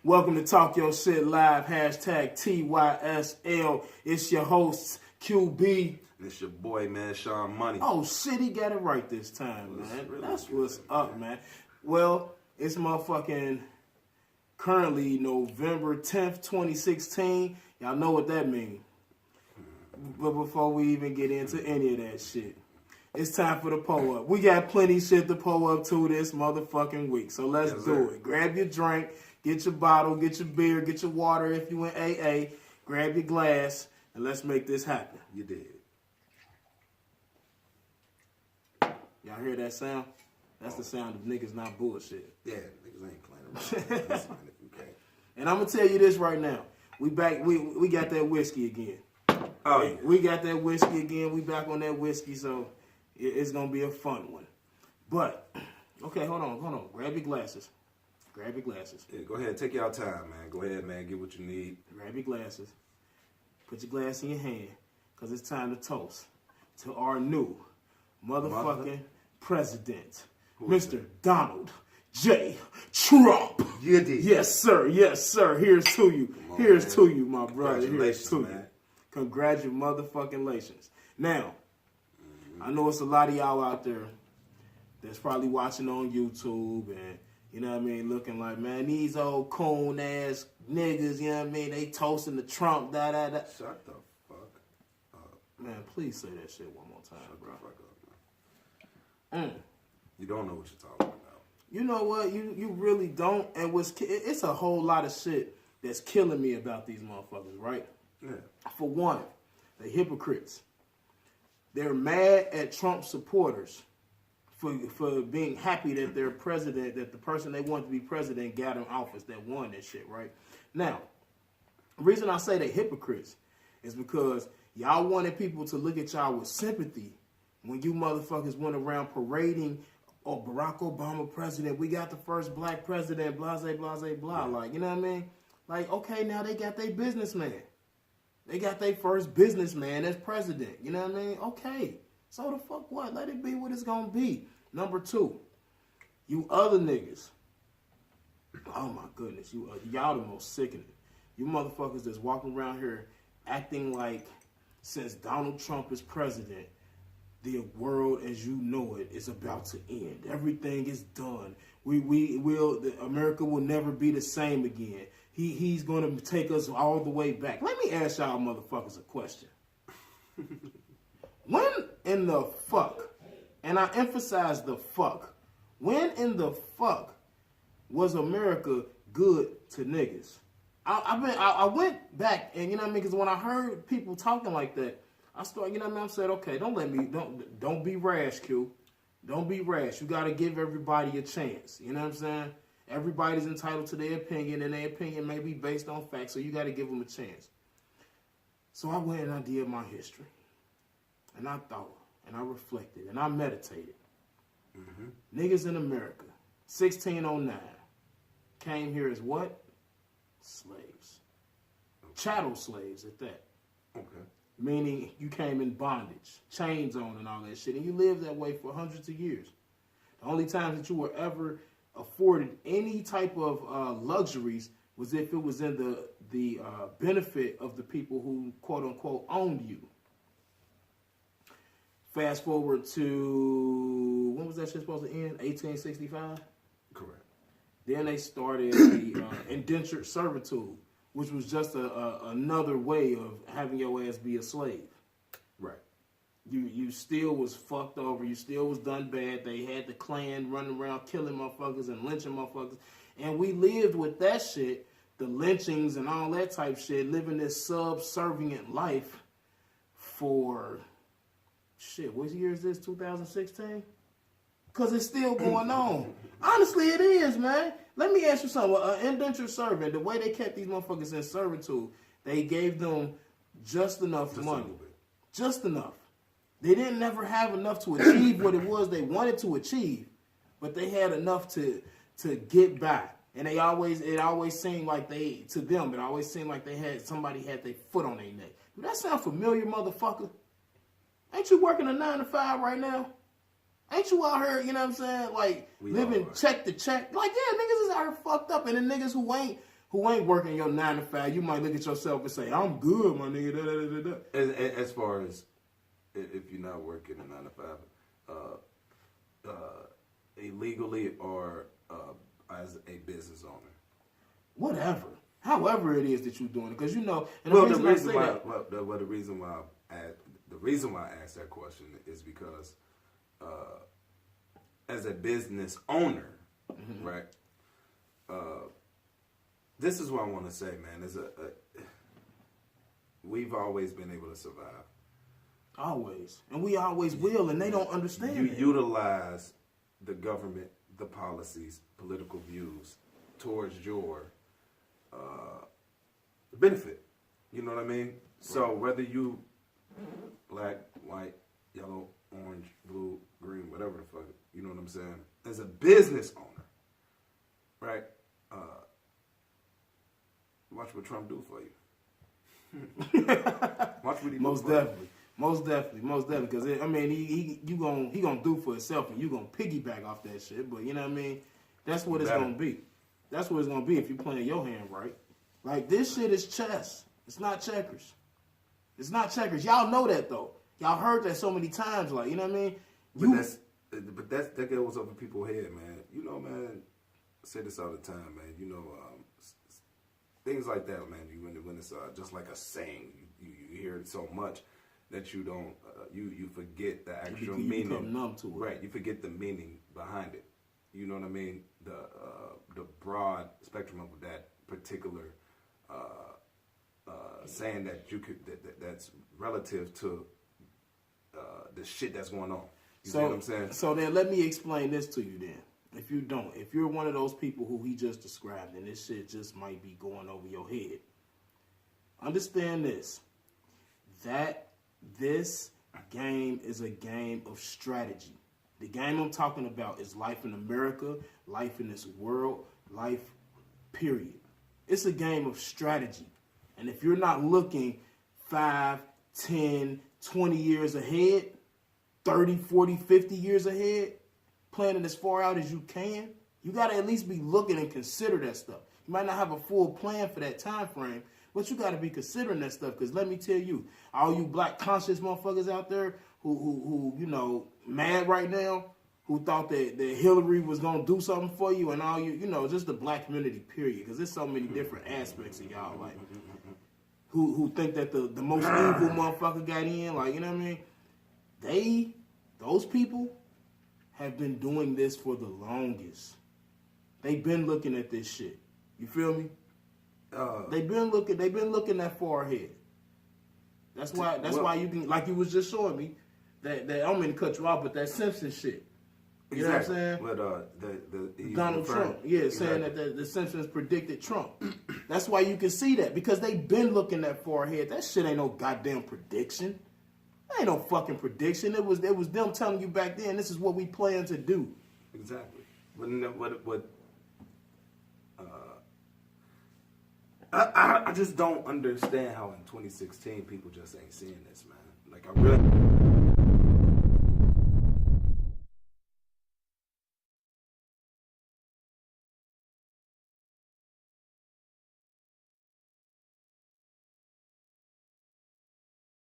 Welcome to Talk Your Shit Live, hashtag TYSL. It's your host, QB. It's your boy, man, Sean Money. Oh, shit, he got it right this time, man. That's what's up, man. Well, it's motherfucking currently November 10th, 2016. Y'all know what that means. But before we even get into any of that shit, it's time for the pull up. We got plenty shit to pull up to this motherfucking week. So let's do it. Grab your drink, get your bottle, get your beer, get your water if you in AA, grab your glass, and let's make this happen. You did. Y'all hear that sound? That's the sound of niggas not bullshit. Yeah, niggas ain't playing around. Listen, if you can. And I'm gonna tell you this right now. We back. We got that whiskey again. Oh yeah. We got that whiskey again. We back on that whiskey, so it's gonna be a fun one. But okay, hold on. Grab your glasses. Yeah, go ahead, take y'all time, man. Go ahead, man. Get what you need. Grab your glasses. Put your glass in your hand, cause it's time to toast to our new motherfucking president, Mr. Donald J. Trump. You did. Yes, sir. Yes, sir. Here's to you. Here's to you, my brother. Here's to man. you. Congratulations. Now, I know it's a lot of y'all out there that's probably watching on YouTube and, you know what I mean, looking like, man, these old coon ass niggas, you know what I mean, they toasting the Trump, da-da-da. Shut the fuck up. Man, please say that shit one more time, Shut bro. the fuck up, man. You don't know what you're talking about. You know what? You really don't. And it's a whole lot of shit that's killing me about these motherfuckers, right? Yeah. For one, they're hypocrites. They're mad at Trump supporters for being happy that their president, that the person they want to be president got in office, that won that shit, right? Now, the reason I say they're hypocrites is because y'all wanted people to look at y'all with sympathy when you motherfuckers went around parading, oh, Barack Obama president, we got the first black president, blase, blase, blah. Like, you know what I mean? Like, okay, now they got their businessman. They got their first businessman as president. You know what I mean? Okay. So the fuck what? Let it be what it's gonna be. Number two, you other niggas. Oh my goodness, y'all the most sickening. You motherfuckers that's walking around here acting like since Donald Trump is president, the world as you know it is about to end. Everything is done. America will never be the same again. He's going to take us all the way back. Let me ask y'all motherfuckers a question. When in the fuck, and I emphasize the fuck, when in the fuck was America good to niggas? I went back and, you know what I mean, because when I heard people talking like that, I started, you know what I mean, I said, okay, don't be rash, Q. Don't be rash. You got to give everybody a chance. You know what I'm saying? Everybody's entitled to their opinion, and their opinion may be based on facts, so you got to give them a chance. So I went and I did my history. And I thought, and I reflected, and I meditated. Niggas in America, 1609, came here as what? Slaves. Chattel slaves at that. Okay. Meaning you came in bondage, chains on and all that shit, and you lived that way for hundreds of years. The only times that you were ever afforded any type of luxuries was if it was in the benefit of the people who, quote unquote, owned you. Fast forward to, when was that shit supposed to end? 1865? Correct. Then they started the indentured servitude, which was just another way of having your ass be a slave. Right. You still was fucked over. You still was done bad. They had the Klan running around killing motherfuckers and lynching motherfuckers. And we lived with that shit, the lynchings and all that type shit, living this subservient life for, shit, what year is this, 2016? Because it's still going on. Honestly, it is, man. Let me ask you something. An indentured servant, the way they kept these motherfuckers in servitude, they gave them just enough money. Just enough. They didn't never have enough to achieve what it was they wanted to achieve, but they had enough to get by. And it always seemed like they had somebody had their foot on their neck. Do that sound familiar, motherfucker? Ain't you working a 9 to 5 right now? Ain't you out here, you know what I'm saying, like, living check to check? Like, yeah, niggas is out here fucked up, and the niggas who ain't who ain't working your 9 to 5, you might look at yourself and say, I'm good, my nigga. Da, da, da, da. As far as if you're not working a 9 to 5, illegally or as a business owner. Whatever. However it is that you're doing it. Because, you know, and Well, the the reason why I asked that question is because as a business owner, right? This is what I want to say, man. We've always been able to survive. Always. And we always will, and they don't understand You it. utilize the government, the policies, political views towards your benefit. You know what I mean? Right. So whether you black, white, yellow, orange, blue, green, whatever the fuck, you know what I'm saying? As a business owner, right? Watch what Trump do for you. Watch what he Most do for definitely. you. Most definitely, because I mean, he gonna do for himself, and you gonna piggyback off that shit. But you know what I mean? That's what it's gonna be. That's what it's gonna be if you playing your hand right. Like this shit is chess. It's not checkers. It's not checkers. Y'all know that though. Y'all heard that so many times. Like you know what I mean? That goes over people's head, man. You know, man. I say this all the time, man. You know, things like that, man. When it's just like a saying, you hear it so much that you don't, you forget the actual meaning. You become numb to it. Right, you forget the meaning behind it. You know what I mean? The broad spectrum of that particular saying that that's relative to the shit that's going on. You see what I'm saying? So then let me explain this to you then. If you're one of those people who he just described and this shit just might be going over your head, understand this, that this game is a game of strategy. The game I'm talking about is life in America, life in this world, life, period. It's a game of strategy. And if you're not looking 5, 10, 20 years ahead, 30, 40, 50 years ahead, planning as far out as you can, you got to at least be looking and consider that stuff. You might not have a full plan for that time frame, but you got to be considering that stuff. Because let me tell you, all you black conscious motherfuckers out there who you know, mad right now, who thought that Hillary was going to do something for you and all you know, just the black community, period. Because there's so many different aspects of y'all, like, who think that the most evil motherfucker got in, like, you know what I mean? Those people have been doing this for the longest. They've been looking at this shit. You feel me? They've been looking that far ahead. That's why you can, like you was just showing me, that I don't mean to cut you off, but that Simpson shit. You exactly. know what I'm saying? But Donald Trump, exactly. Saying that the Simpsons predicted Trump. That's why you can see that, because they've been looking that far ahead. That shit ain't no goddamn prediction. That ain't no fucking prediction. It was them telling you back then, this is what we plan to do. Exactly. I just don't understand how in 2016 people just ain't seeing this, man. Like I really.